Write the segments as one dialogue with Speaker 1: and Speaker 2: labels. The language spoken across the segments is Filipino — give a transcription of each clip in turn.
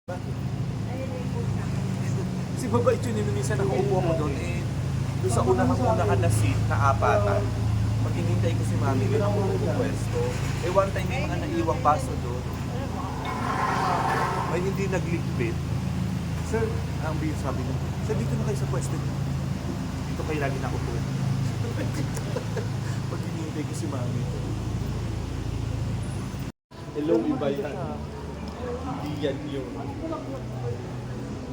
Speaker 1: Bakit?
Speaker 2: Kasi babait yun, minsan nakaupo ako doon doon sa unahan na seat na apatan. Pag hinintay ko si mami, doon ako pwesto. One time may mga naiwang baso doon. May hindi nagligpit. Sir, ang biyo sabi niya, sir, dito na kayo sa pwesto niyo. Dito kayo lagi nakaupo. Pag hinintay ko si mami. Hello, iba yan. Hindi yan yun.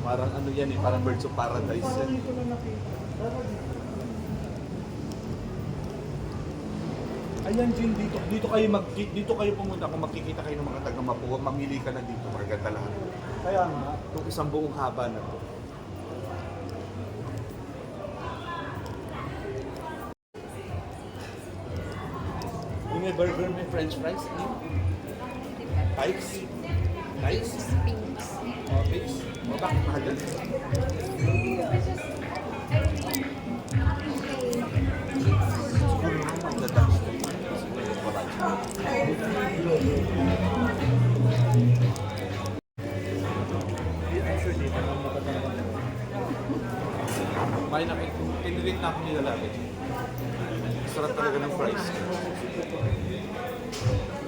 Speaker 2: Parang ano yan parang Birds of Paradise yan. Ayan Jin, dito kayo pumunta kung makikita kayo ng mga taga Mapua, mamili ka na dito, maganda lahat.
Speaker 1: Kaya nga.
Speaker 2: Itong isang buong haba na to. Yung may burger, may french fries, Pikes? Pikes? Pikes? Bakit mahal yan? May pinrate na ako nila lagi. Sarap talaga ng fries.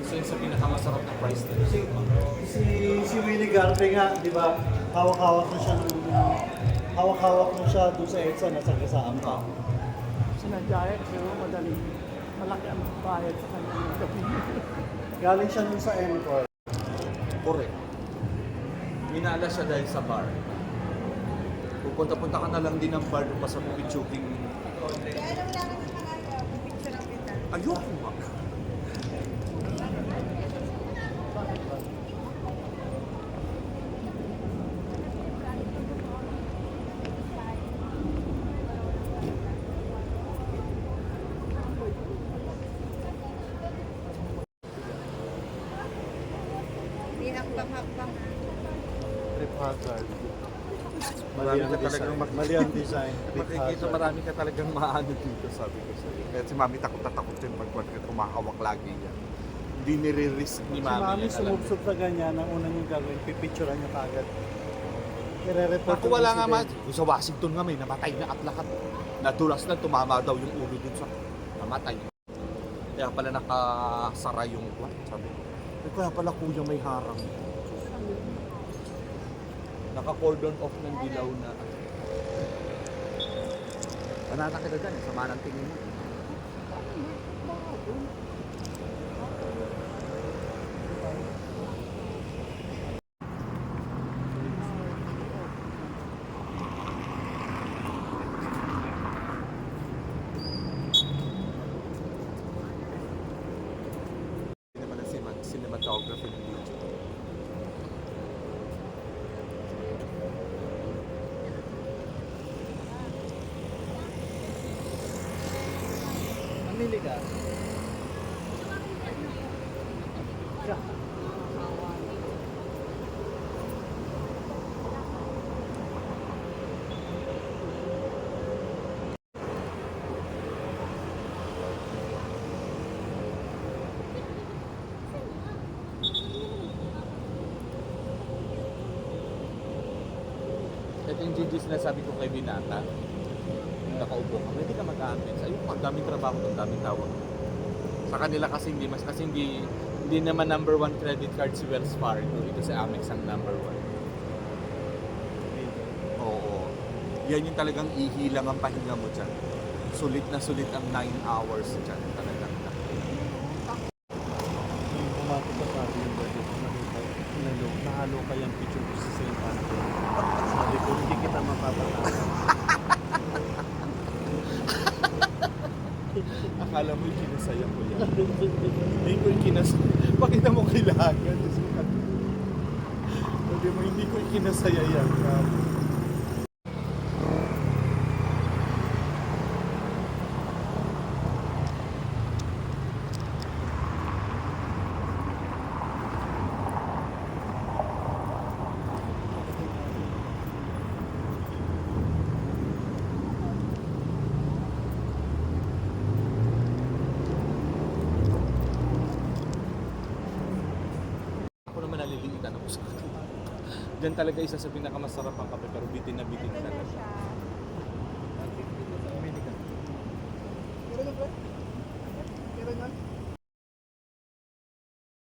Speaker 2: Isa yun sa pinakamasarap na fries nila.
Speaker 1: Si Willie Garfe nga, di ba? Hawak-hawak na siya doon sa EDSA, nasa kasaan pa.
Speaker 3: Sinadya pero madaling malaki ang bayad sa kanyang gabi.
Speaker 1: Galing siya doon sa Encore.
Speaker 2: Correct. Minala siya dahil sa bar. Pupunta-punta ka na lang din ng bar doon pa sa Pukichuking. Ayoko ba?
Speaker 4: Hakbang-hakbang.
Speaker 1: Trip hazard.
Speaker 2: Marami ka talagang
Speaker 1: Mali ang design. Trip
Speaker 2: makikita,
Speaker 1: hazard.
Speaker 2: marami ka talagang maano dito, sabi ko sa'yo. Kaya si mami takot na takot yun pag kumahawak lagi yan. Hindi nire-risk ni
Speaker 1: Si
Speaker 2: mami.
Speaker 1: Mami
Speaker 2: yan, alam mo.
Speaker 1: sumubsob sa ganyan, ang unang yung gagawin, pipicturean niya kagad. I-report
Speaker 2: Ako wala nga sa Washington nga may namatay na at lahat. Nadulas na, tumama daw yung ulo dun sa namatay. Kaya pala nakasara yung kwan, sabi ko. Kaya pala kuya may harang. Naka-cordon off ng dilaw na. Banana kita dyan, sama ng tingin mo. Hindi naman ang cinematography ng YouTube.
Speaker 1: Mamili ka. Yeah.
Speaker 2: Ito yung GG sinasabi ko kay Binata. Nakaupo ka, hindi ka mag-attend. Ayun, pag daming trabaho, ang daming tawag. Sa kanila kasi hindi naman number one credit card si Wells Fargo. Ito si Amex ang number one. Oo. Yan yung talagang ihilang ang pahinga mo dyan. Sulit na sulit ang 9 hours dyan. Talagang.
Speaker 1: Umapit ka sabi yung birthday ko, nakita, nahalo ka yung picture ko sa St. Anthony. Sabi ko, hindi kita mapapatawa.
Speaker 2: Akala mo yung kinasaya ko yan. Hindi ko yung kinasaya. Pakita mo kailangan. Sabi mo, hindi ko yung kinasaya yan. Diyan talaga isa sa pinakamasarap ang kape, pero bitin na bitin